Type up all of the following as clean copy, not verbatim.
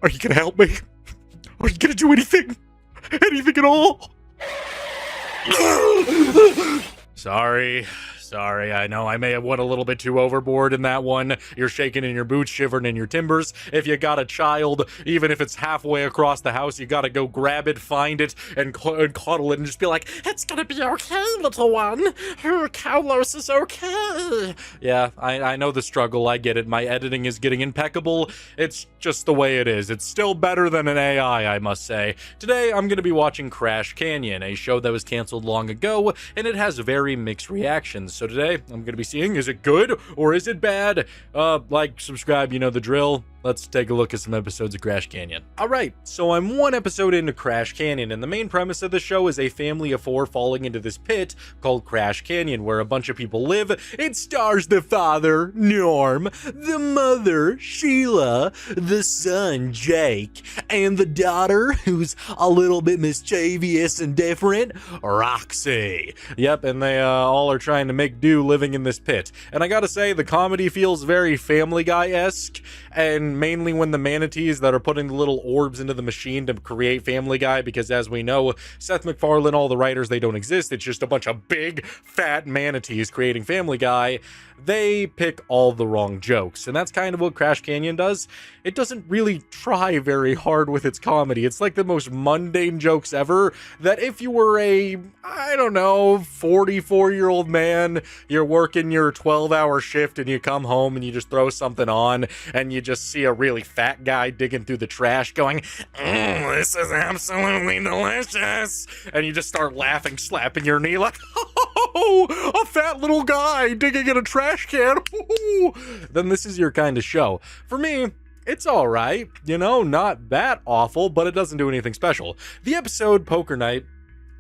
Are you gonna help me? Are you gonna do anything? Anything at all? Sorry, I know I may have went a little bit too overboard in that one. You're shaking in your boots, shivering in your timbers. If you got a child, even if it's halfway across the house, you gotta go grab it, find it, and cuddle it and just be like, it's gonna be okay, little one. Carlos is okay. Yeah, I know the struggle. I get it. My editing is getting impeccable. It's just the way it is. It's still better than an AI, I must say. Today, I'm gonna be watching Crash Canyon, a show that was canceled long ago, and it has very mixed reactions. So today, I'm going to be seeing, is it good or is it bad? Like, subscribe, you know the drill. Let's take a look at some episodes of Crash Canyon. Alright, so I'm one episode into Crash Canyon, and the main premise of the show is a family of 4 falling into this pit called Crash Canyon, where a bunch of people live. It stars the father, Norm, the mother, Sheila, the son, Jake, and the daughter, who's a little bit mischievous and different, Roxy. Yep, and they all are trying to make do living in this pit. And I gotta say, the comedy feels very Family Guy-esque, and mainly when the manatees that are putting the little orbs into the machine to create Family Guy, because as we know, Seth MacFarlane, all the writers, they don't exist. It's just a bunch of big, fat manatees creating Family Guy. They pick all the wrong jokes, and that's kind of what Crash Canyon does. It doesn't really try very hard with its comedy. It's like the most mundane jokes ever, that if you were a, I don't know, 44-year-old man, you're working your 12-hour shift and you come home and you just throw something on and you just see a really fat guy digging through the trash going, this is absolutely delicious, and you just start laughing, slapping your knee like, oh, a fat little guy digging in a trash can, then this is your kind of show. For me, it's alright, you know, not that awful, but it doesn't do anything special. The episode, Poker Night,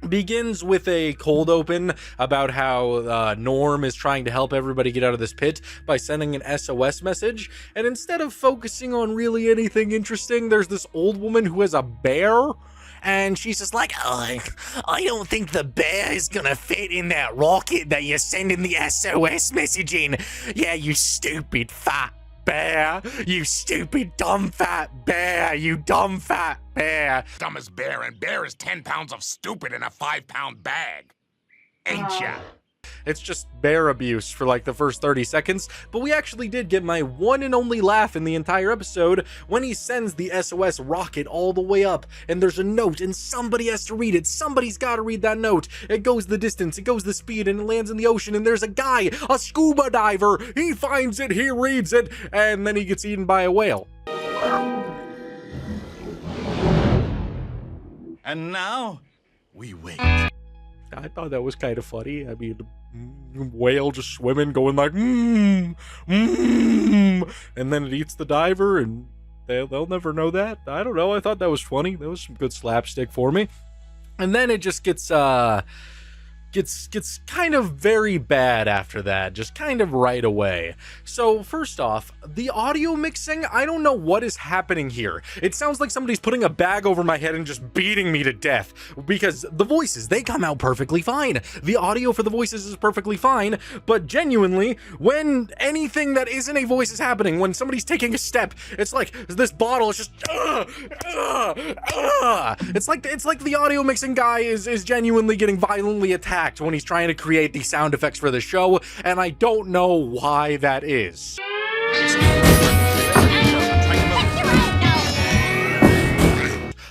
begins with a cold open about how Norm is trying to help everybody get out of this pit by sending an SOS message, and instead of focusing on really anything interesting, there's this old woman who has a bear, and she's just like, I don't think the bear is gonna fit in that rocket that you're sending the SOS message in. Yeah, you stupid fat bear. You stupid dumb fat bear. You dumb fat bear. Dumbest bear, and bear is 10 pounds of stupid in a 5-pound bag. Ain't ya? It's just bear abuse for like the first 30 seconds, but we actually did get my one and only laugh in the entire episode when he sends the SOS rocket all the way up, and there's a note, and somebody has to read it. Somebody's got to read that note. It goes the distance, it goes the speed, and it lands in the ocean, and there's a guy, a scuba diver. He finds it, he reads it, and then he gets eaten by a whale. And now, we wait. I thought that was kind of funny. I mean, whale just swimming, going like, and then it eats the diver, and they'll never know that. I don't know. I thought that was funny. That was some good slapstick for me. And then it just gets kind of very bad after that, just kind of right away. So first off, the audio mixing, I don't know what is happening here. It sounds like somebody's putting a bag over my head and just beating me to death, because the voices, they come out perfectly fine. The audio for the voices is perfectly fine, but genuinely, when anything that isn't a voice is happening, when somebody's taking a step, it's like this bottle is just It's like the audio mixing guy is genuinely getting violently attacked when he's trying to create the sound effects for the show, and I don't know why that is.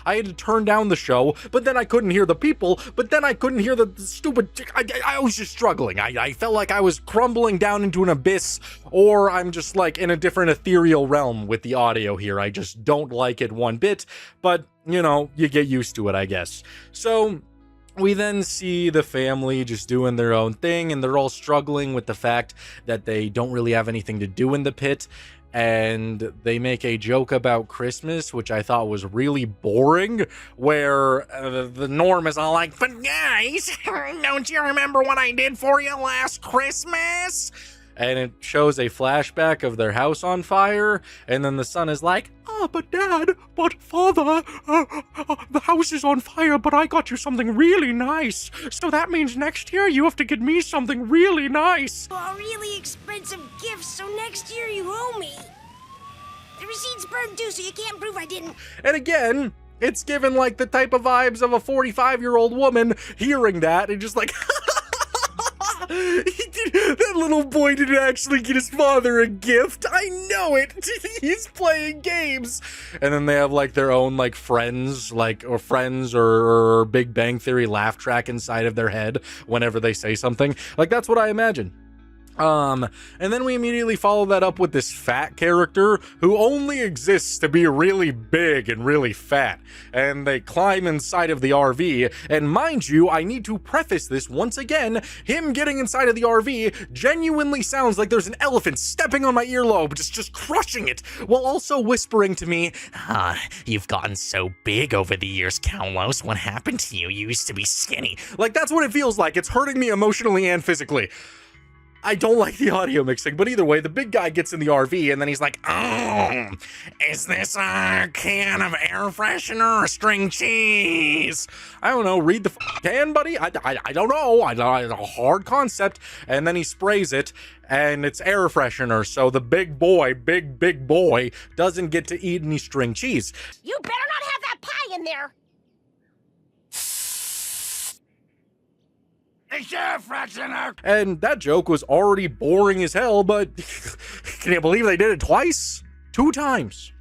I had to turn down the show, but then I couldn't hear the people, but then I couldn't hear the stupid... I was just struggling. I felt like I was crumbling down into an abyss, or I'm just like in a different ethereal realm with the audio here. I just don't like it one bit, but, you know, you get used to it, I guess. So we then see the family just doing their own thing, and they're all struggling with the fact that they don't really have anything to do in the pit. And they make a joke about Christmas, which I thought was really boring, where the Norm is all like, but guys, don't you remember what I did for you last Christmas? And it shows a flashback of their house on fire, and then the son is like, but Dad, but Father, the house is on fire, but I got you something really nice. So that means next year you have to get me something really nice. A really expensive gift, so next year you owe me. The receipt's burned too, so you can't prove I didn't. And again, it's given like the type of vibes of a 45-year-old woman hearing that and just like, that little boy didn't actually get his father a gift. I know it. He's playing games. And then they have like their own like friends, or Big Bang Theory laugh track inside of their head whenever they say something. Like, that's what I imagine. And then we immediately follow that up with this fat character who only exists to be really big and really fat. And they climb inside of the RV. And mind you, I need to preface this once again. Him getting inside of the RV genuinely sounds like there's an elephant stepping on my earlobe, just crushing it, while also whispering to me, you've gotten so big over the years, Carlos. What happened to you? You used to be skinny. Like, that's what it feels like. It's hurting me emotionally and physically. I don't like the audio mixing, but either way, the big guy gets in the RV and then he's like, oh, is this a can of air freshener or string cheese? I don't know, read the can, buddy? I don't know. It's a hard concept. And then he sprays it and it's air freshener. So the big boy, big boy doesn't get to eat any string cheese. You better not have that pie in there. It's air freshener. And that joke was already boring as hell, but can you believe they did it twice? Two times.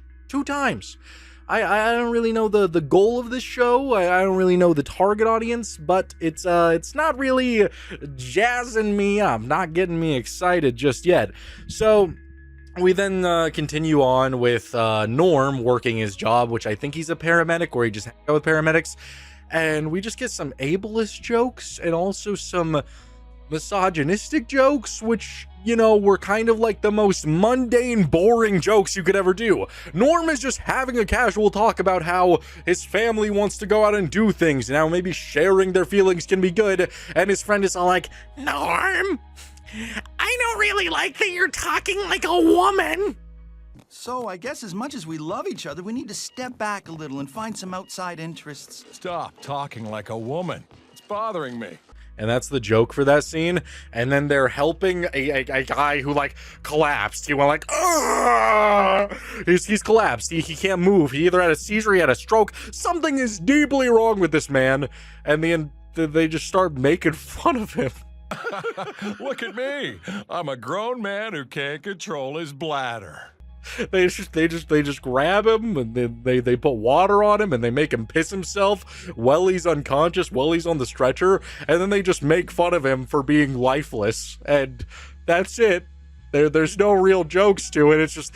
I don't really know the goal of this show. I don't really know the target audience, but it's not really jazzing me up, not getting me excited just yet. So we then continue on with Norm working his job, which I think he's a paramedic, or he just hangs out with paramedics. And we just get some ableist jokes and also some misogynistic jokes, which, you know, were kind of like the most mundane, boring jokes you could ever do. Norm is just having a casual talk about how his family wants to go out and do things, and how maybe sharing their feelings can be good. And his friend is all like, Norm, I don't really like that you're talking like a woman. So I guess as much as we love each other, we need to step back a little and find some outside interests. Stop talking like a woman. It's bothering me. And that's the joke for that scene. And then they're helping a guy who like collapsed. He went like, Argh! He's collapsed. He can't move. He either had a seizure, he had a stroke. Something is deeply wrong with this man. And they just start making fun of him. Look at me. I'm a grown man who can't control his bladder. They just grab him and they put water on him and they make him piss himself while he's unconscious, while he's on the stretcher, and then they just make fun of him for being lifeless, and that's it. There's no real jokes to it. It's just,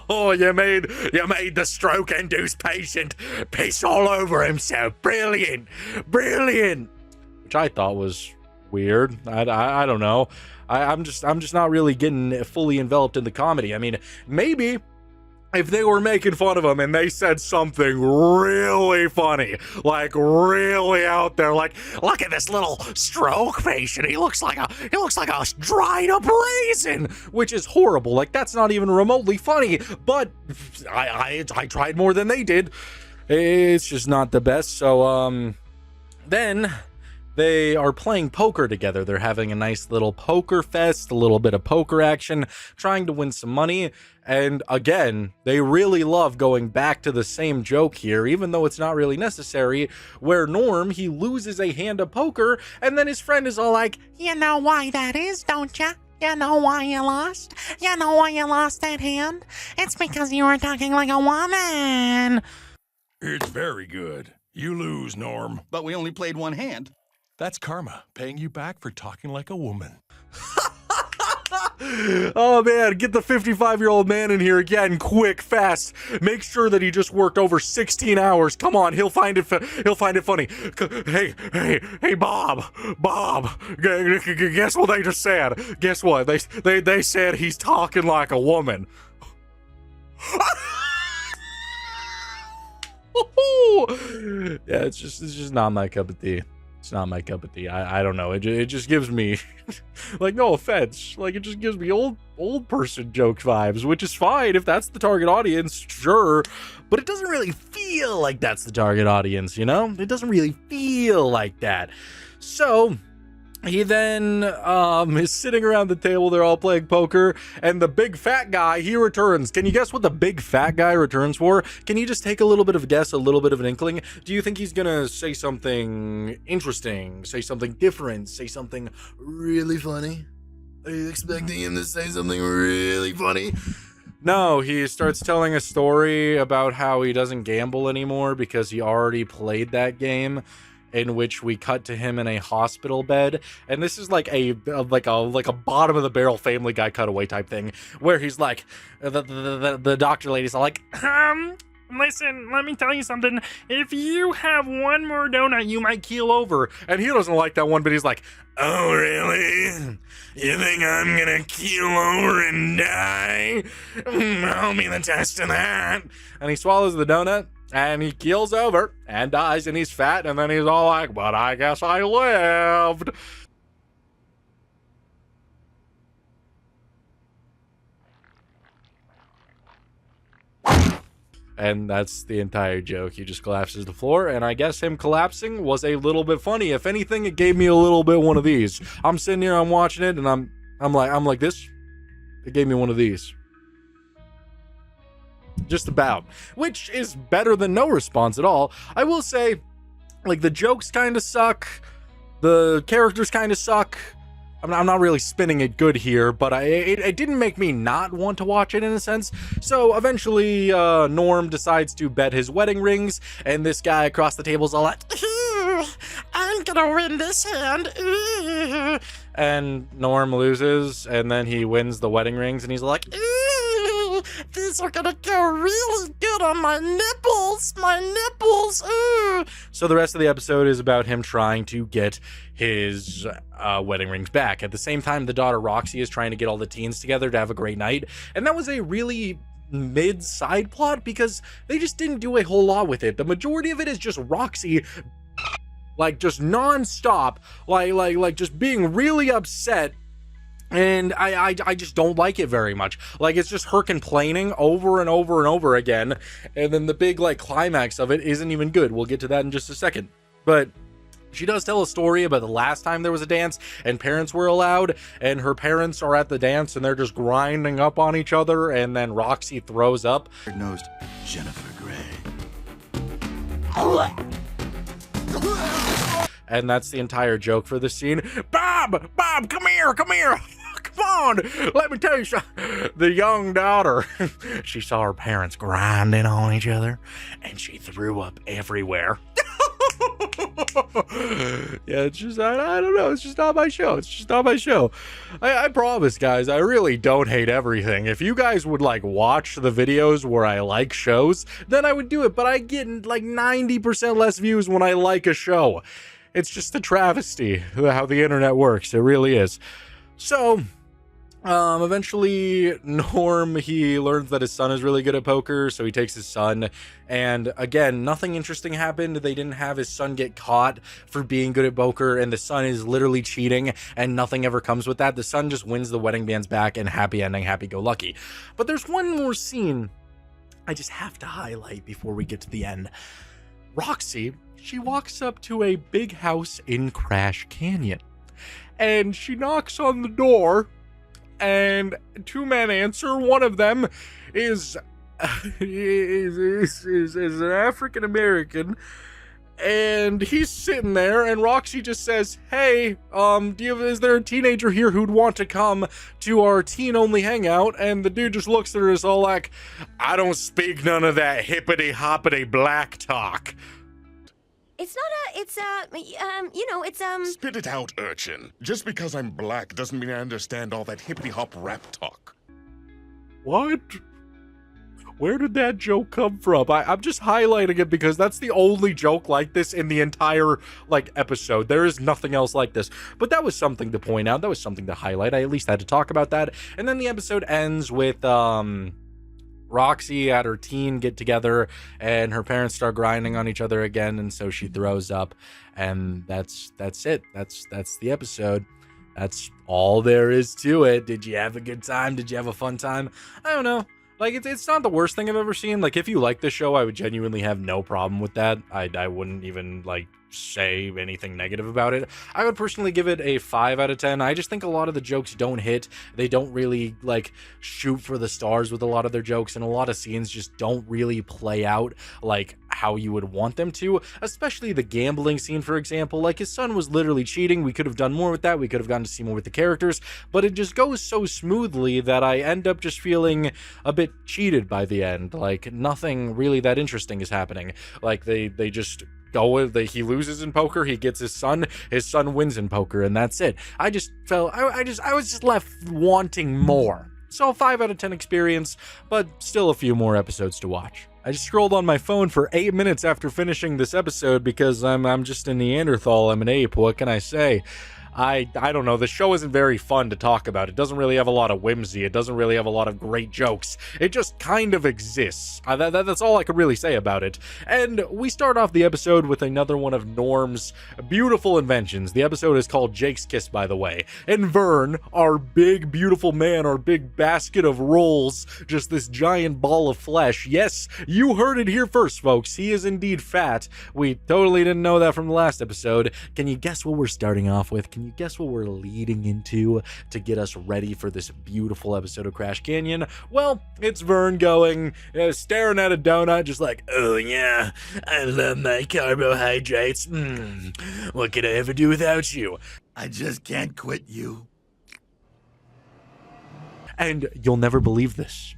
oh, you made the stroke-induced patient piss all over himself. Brilliant, which I thought was weird. I don't know. I'm just not really getting fully enveloped in the comedy. I mean, maybe if they were making fun of him and they said something really funny, like really out there, like, look at this little stroke patient. He looks like a dried up raisin, which is horrible. Like, that's not even remotely funny, but I tried more than they did. It's just not the best. So, then they are playing poker together. They're having a nice little poker fest, a little bit of poker action, trying to win some money. And again, they really love going back to the same joke here, even though it's not really necessary, where Norm, he loses a hand of poker, and then his friend is all like, you know why that is, don't ya? You know why you lost? You know why you lost that hand? It's because you were talking like a woman. It's very good. You lose, Norm. But we only played one hand. That's karma, paying you back for talking like a woman. Oh man, get the 55-year-old man in here again, quick, fast. Make sure that he just worked over 16 hours. Come on, he'll find it funny. Hey, Bob. Guess what they just said? Guess what? They said he's talking like a woman. Yeah, it's just not my cup of tea. It's not my cup of tea. I don't know. It just gives me, like, no offense, like, it just gives me old person joke vibes, which is fine if that's the target audience, sure, but it doesn't really feel like that's the target audience, you know? It doesn't really feel like that. So he then is sitting around the table. They're all playing poker, and the big fat guy, he returns. Can you guess what the big fat guy returns for? Can you just take a little bit of a guess, a little bit of an inkling? Do you think he's gonna say something interesting, say something different, say something really funny? Are you expecting him to say something really funny? No, he starts telling a story about how he doesn't gamble anymore because he already played that game, in which we cut to him in a hospital bed. And this is like a bottom of the barrel Family Guy cutaway type thing, where he's like, the doctor lady's all like, listen, let me tell you something. If you have one more donut, you might keel over. And he doesn't like that one, but he's like, oh, really? You think I'm gonna keel over and die? I'll be the test of that. And he swallows the donut, and he keels over and dies, and he's fat, and then he's all like, but I guess I lived. And that's the entire joke. He just collapses to the floor, and I guess him collapsing was a little bit funny. If anything, it gave me a little bit one of these. I'm sitting here, I'm watching it, and I'm like this. It gave me one of these. Just about. Which is better than no response at all. I will say, like, the jokes kind of suck. The characters kind of suck. I'm not really spinning it good here, but it didn't make me not want to watch it in a sense. So eventually, Norm decides to bet his wedding rings, and this guy across the table's all like, I'm gonna win this hand. And Norm loses, and then he wins the wedding rings, and he's like, these are gonna go really good on my nipples, So the rest of the episode is about him trying to get his wedding rings back. At the same time, the daughter Roxy is trying to get all the teens together to have a great night, and that was a really mid side plot because they just didn't do a whole lot with it. The majority of it is just Roxy, like, just non-stop, like just being really upset. And I just don't like it very much. Like, it's just her complaining over and over and over again. And then the big, like, climax of it isn't even good. We'll get to that in just a second. But she does tell a story about the last time there was a dance and parents were allowed. And her parents are at the dance and they're just grinding up on each other. And then Roxy throws up. Nosed Jennifer Grey. And that's the entire joke for the scene. Bob, come here. Come on, let me tell you something. The young daughter, she saw her parents grinding on each other, and she threw up everywhere. Yeah, it's just, I don't know, it's just not my show. I promise, guys, I really don't hate everything. If you guys would, like, watch the videos where I like shows, then I would do it, but I get, like, 90% less views when I like a show. It's just a travesty how the internet works. It really is. So, eventually Norm, he learns that his son is really good at poker, so he takes his son, and again, nothing interesting happened. They didn't have his son get caught for being good at poker, and the son is literally cheating, and nothing ever comes with that. The son just wins the wedding bands back, and happy ending, happy-go-lucky. But there's one more scene I just have to highlight before we get to the end. Roxy, she walks up to a big house in Crash Canyon, and she knocks on the door, and two men answer. One of them is an African American, and he's sitting there, and Roxy just says, hey, is there a teenager here who'd want to come to our teen-only hangout? And the dude just looks at her and is all like, I don't speak none of that hippity-hoppity black talk. It's not Spit it out, urchin. Just because I'm black doesn't mean I understand all that hippity-hop rap talk. What? Where did that joke come from? I'm just highlighting it because that's the only joke like this in the entire, like, episode. There is nothing else like this. But that was something to point out. That was something to highlight. I at least had to talk about that. And then the episode ends with, Roxy at her teen get together, and her parents start grinding on each other again, and so she throws up, and that's it. That's the episode. That's all there is to it. Did you have a good time? Did you have a fun time? I don't know. Like, it's not the worst thing I've ever seen. Like, if you like the show, I would genuinely have no problem with that. I wouldn't even, like, say anything negative about it. I would personally give it a 5 out of 10. I just think a lot of the jokes don't hit. They don't really like shoot for the stars with a lot of their jokes, and a lot of scenes just don't really play out like how you would want them to, especially the gambling scene, for example. Like, his son was literally cheating. We could have done more with that. We could have gotten to see more with the characters, but it just goes so smoothly that I end up just feeling a bit cheated by the end. Like, nothing really that interesting is happening. Like, they just he loses in poker, he gets his son wins in poker, and that's it. I just felt I was just left wanting more. So 5 out of 10 experience, but still a few more episodes to watch. I just scrolled on my phone for 8 minutes after finishing this episode because I'm just a Neanderthal. I'm an ape. What can I say? I don't know. The show isn't very fun to talk about. It doesn't really have a lot of whimsy. It doesn't really have a lot of great jokes. It just kind of exists. That's all I could really say about it. And we start off the episode with another one of Norm's beautiful inventions. The episode is called Jake's Kiss, by the way. And Vern, our big, beautiful man, our big basket of rolls, just this giant ball of flesh. Yes, you heard it here first, folks. He is indeed fat. We totally didn't know that from the last episode. Can you guess what we're starting off with? Can you guess what we're leading into to get us ready for this beautiful episode of Crash Canyon? Well, it's Vern going, staring at a donut, just like, oh yeah, I love my carbohydrates. What could I ever do without you? I just can't quit you. And you'll never believe this.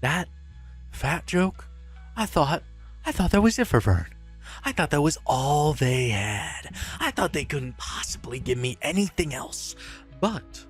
That fat joke, I thought that was it for Vern. I thought that was all they had. I thought they couldn't possibly give me anything else. But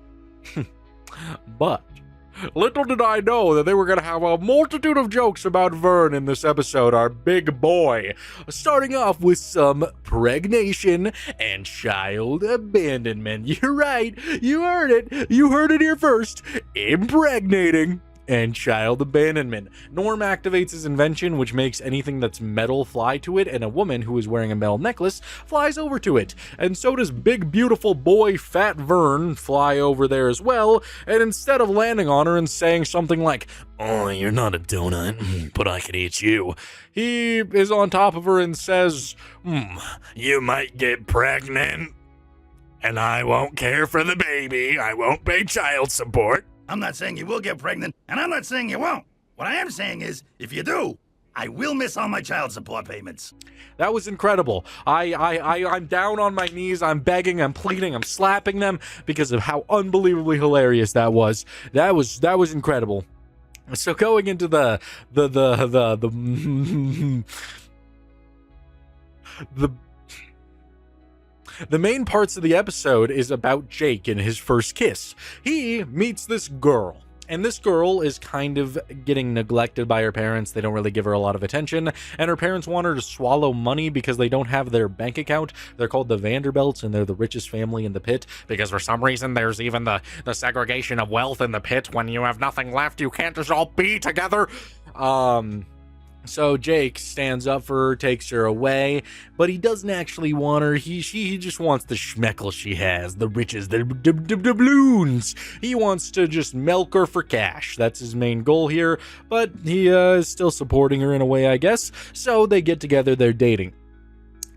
little did I know that they were going to have a multitude of jokes about Vern in this episode, our big boy. Starting off with some pregnation and child abandonment. You're right. You heard it. You heard it here first. Impregnating and child abandonment. Norm activates his invention, which makes anything that's metal fly to it, and a woman who is wearing a metal necklace flies over to it. And so does big, beautiful boy Fat Vern fly over there as well, and instead of landing on her and saying something like, "Oh, you're not a donut, but I could eat you," he is on top of her and says, "You might get pregnant, and I won't care for the baby. I won't pay child support." I'm not saying you will get pregnant, and I'm not saying you won't. What I am saying is, if you do, I will miss all my child support payments. That was incredible. I'm down on my knees. I'm begging. I'm pleading. I'm slapping them because of how unbelievably hilarious that was. That was incredible. So going into the main parts of the episode is about Jake and his first kiss. He meets this girl, and this girl is kind of getting neglected by her parents. They don't really give her a lot of attention, and her parents want her to swallow money because they don't have their bank account. They're called the Vanderbilts, and they're the richest family in the pit, because for some reason there's even the segregation of wealth in the pit. When you have nothing left, you can't just all be together. So Jake stands up for her, takes her away, but he doesn't actually want her. He just wants the schmeckle she has, the riches, the doubloons. He wants to just milk her for cash. That's his main goal here, but he is still supporting her in a way, I guess. So they get together, they're dating.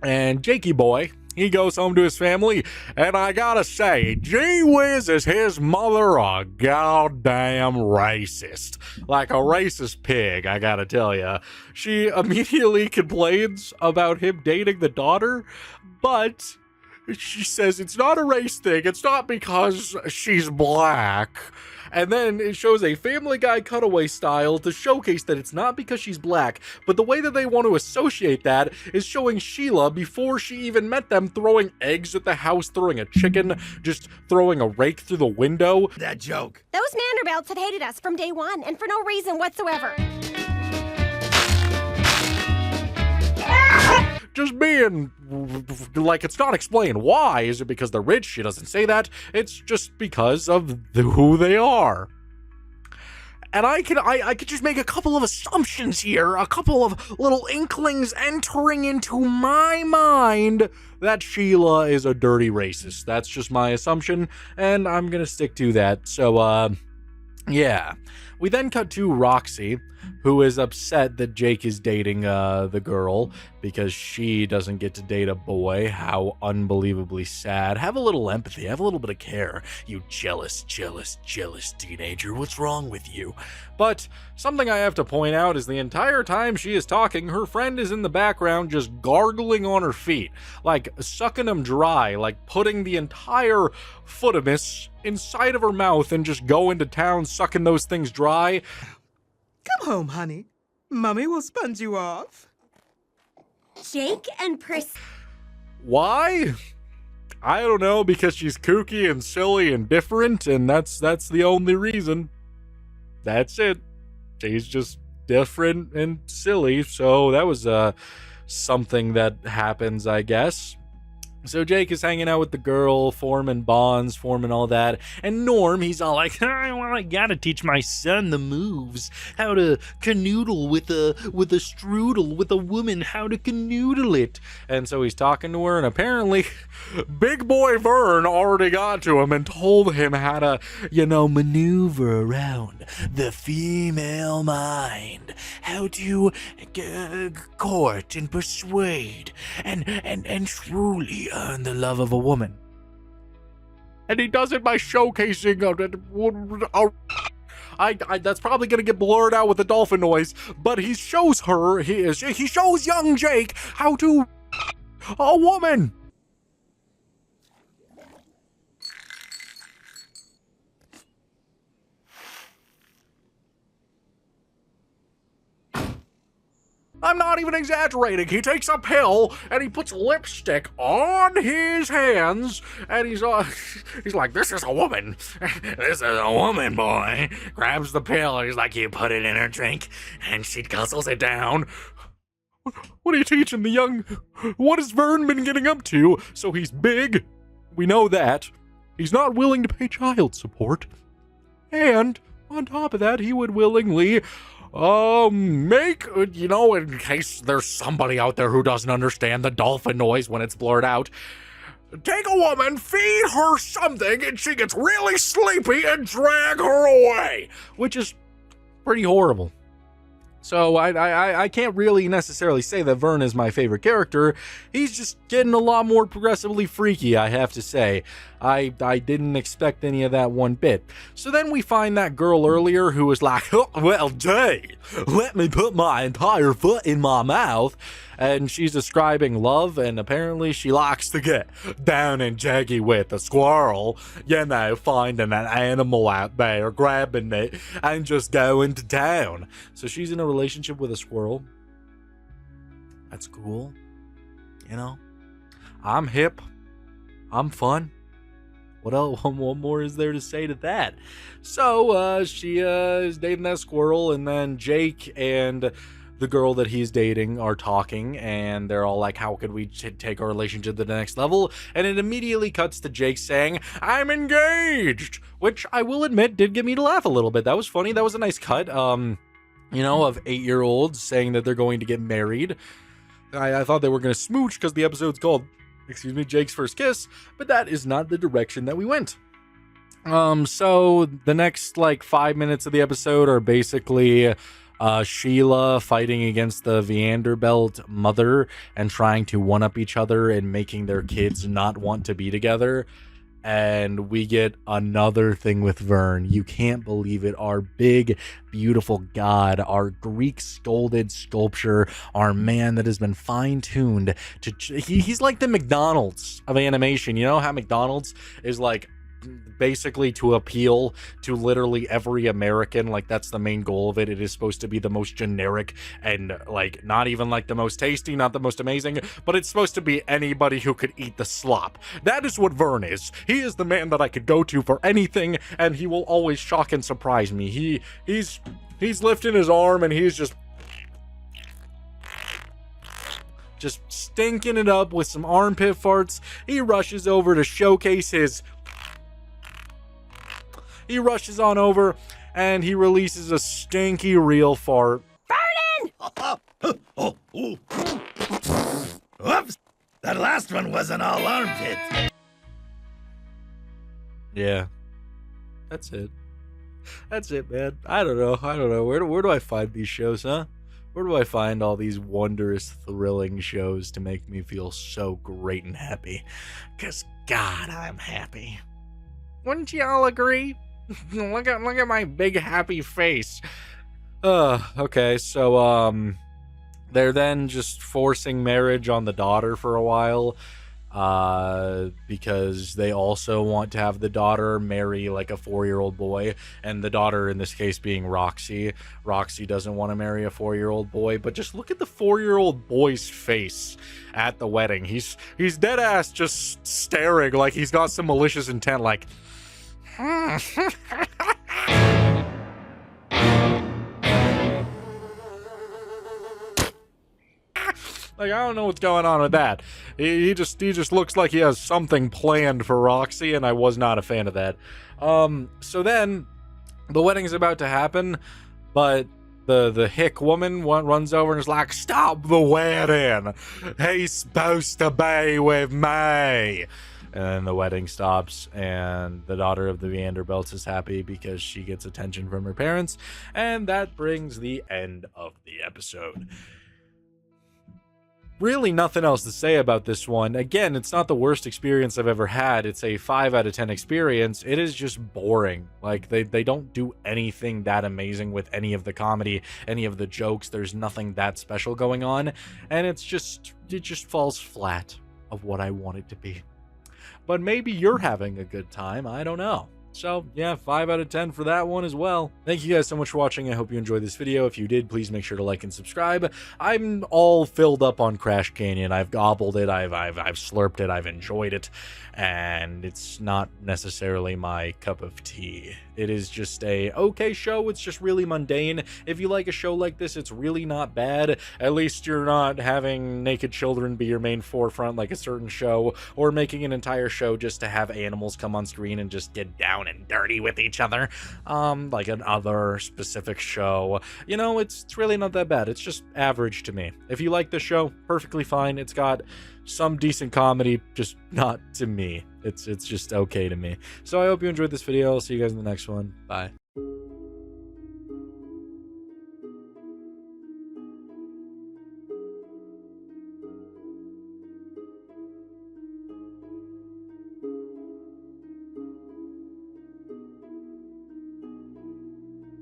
And Jakey boy, he goes home to his family, and I gotta say, gee whiz, is his mother a goddamn racist. Like a racist pig, I gotta tell ya. She immediately complains about him dating the daughter, but she says it's not a race thing. It's not because she's black. And then it shows a Family Guy cutaway style to showcase that it's not because she's black, but the way that they want to associate that is showing Sheila before she even met them throwing eggs at the house, throwing a chicken, just throwing a rake through the window. That joke. Those Vanderbilts had hated us from day one, and for no reason whatsoever. Just being like, it's not explained why. Is it because they're rich? She doesn't say that. It's just because of who they are. And I could just make a couple of assumptions here, a couple of little inklings entering into my mind that Sheila is a dirty racist. That's just my assumption, and I'm gonna stick to that. So, yeah. We then cut to Roxy. who is upset that Jake is dating the girl because she doesn't get to date a boy. How unbelievably sad. Have a little empathy. Have a little bit of care. You jealous teenager. What's wrong with you? But something I have to point out is the entire time she is talking, her friend is in the background just gargling on her feet, like sucking them dry, like putting the entire footamus inside of her mouth and just going to town sucking those things dry. Come home, honey. Mummy will sponge you off. Jake and Why? I don't know, because she's kooky and silly and different, and that's the only reason. That's it. She's just different and silly, so that was something that happens, I guess. So Jake is hanging out with the girl, forming bonds, forming all that. And Norm, he's all like, well, I gotta teach my son the moves. How to canoodle with a strudel, with a woman, how to canoodle it. And so he's talking to her, and apparently Big Boy Vern already got to him and told him how to, maneuver around the female mind. How to court and persuade and truly earn the love of a woman. And he does it by showcasing that's probably gonna get blurred out with the dolphin noise, but he shows young Jake how to a woman. I'm not even exaggerating. He takes a pill and he puts lipstick on his hands, and he's like, "This is a woman. This is a woman, boy." Grabs the pill and he's like, "You put it in her drink," and she guzzles it down. What are you teaching the young? What has Vern been getting up to? So he's big. We know that. He's not willing to pay child support, and on top of that, he would willingly make, in case there's somebody out there who doesn't understand the dolphin noise when it's blurred out, take a woman, feed her something, and she gets really sleepy and drag her away, which is pretty horrible. So I can't really necessarily say that Vern is my favorite character. He's just getting a lot more progressively freaky, I have to say. I didn't expect any of that one bit. So then we find that girl earlier who was like, "Oh, well, Jay, let me put my entire foot in my mouth." And she's describing love, and apparently she likes to get down and jaggy with a squirrel, finding an animal out there, grabbing it, and just going to town. So she's in a relationship with a squirrel. That's cool. I'm hip. I'm fun. What else? What more is there to say to that? So she is dating that squirrel, and then Jake and the girl that he's dating are talking, and they're all like, how could we take our relationship to the next level? And it immediately cuts to Jake saying, "I'm engaged," which I will admit did get me to laugh a little bit. That was funny. That was a nice cut, of 8-year-olds saying that they're going to get married. I thought they were going to smooch because the episode's called, Jake's First Kiss, but that is not the direction that we went. So the next 5 minutes of the episode are basically Sheila fighting against the Vanderbilt mother and trying to one-up each other and making their kids not want to be together. And we get another thing with Vern. You can't believe it. Our big, beautiful god, our Greek scolded sculpture, our man that has been fine-tuned to... He's like the McDonald's of animation. You know how McDonald's is basically to appeal to literally every American? That's the main goal of it. It is supposed to be the most generic and not even the most tasty, not the most amazing, but it's supposed to be anybody who could eat the slop. That is what Vern is. He is the man that I could go to for anything, and he will always shock and surprise me. He's lifting his arm and he's just stinking it up with some armpit farts. He rushes over to showcase his... He rushes on over, and he releases a stinky real fart. Vernon! Whoops! That last one wasn't all armpit. Yeah. That's it. That's it, man. I don't know. Where do I find these shows, huh? Where do I find all these wondrous, thrilling shows to make me feel so great and happy? 'Cause God, I'm happy. Wouldn't you all agree? look at my big happy face. Okay, so they're then just forcing marriage on the daughter for a while, because they also want to have the daughter marry like a 4-year-old boy, and the daughter in this case being Roxy. Roxy doesn't want to marry a 4-year-old boy, but just look at the 4-year-old boy's face at the wedding. He's dead ass just staring like he's got some malicious intent, like Like, I don't know what's going on with that. He just looks like he has something planned for Roxy, and I was not a fan of that. So then the wedding's about to happen, but the hick woman runs over and is like, "Stop the wedding! He's supposed to be with me!" And then the wedding stops, and the daughter of the Vanderbilts is happy because she gets attention from her parents, and that brings the end of the episode. Really nothing else to say about this one. Again, it's not the worst experience I've ever had. It's a 5 out of 10 experience. It is just boring. Like, they don't do anything that amazing with any of the comedy, any of the jokes. There's nothing that special going on, and it just falls flat of what I want it to be. But maybe you're having a good time. I don't know. So, yeah, 5 out of 10 for that one as well. Thank you guys so much for watching. I hope you enjoyed this video. If you did, please make sure to like and subscribe. I'm all filled up on Crash Canyon. I've gobbled it. I've slurped it. I've enjoyed it. And it's not necessarily my cup of tea. It is just a okay show. It's just really mundane. If you like a show like this, it's really not bad. At least you're not having naked children be your main forefront like a certain show, or making an entire show just to have animals come on screen and just get down and dirty with each other, like another specific show. You know, it's really not that bad. It's just average to me. If you like this show, perfectly fine. It's got some decent comedy, just not to me. It's just okay to me. So I hope you enjoyed this video. I'll see you guys in the next one. Bye.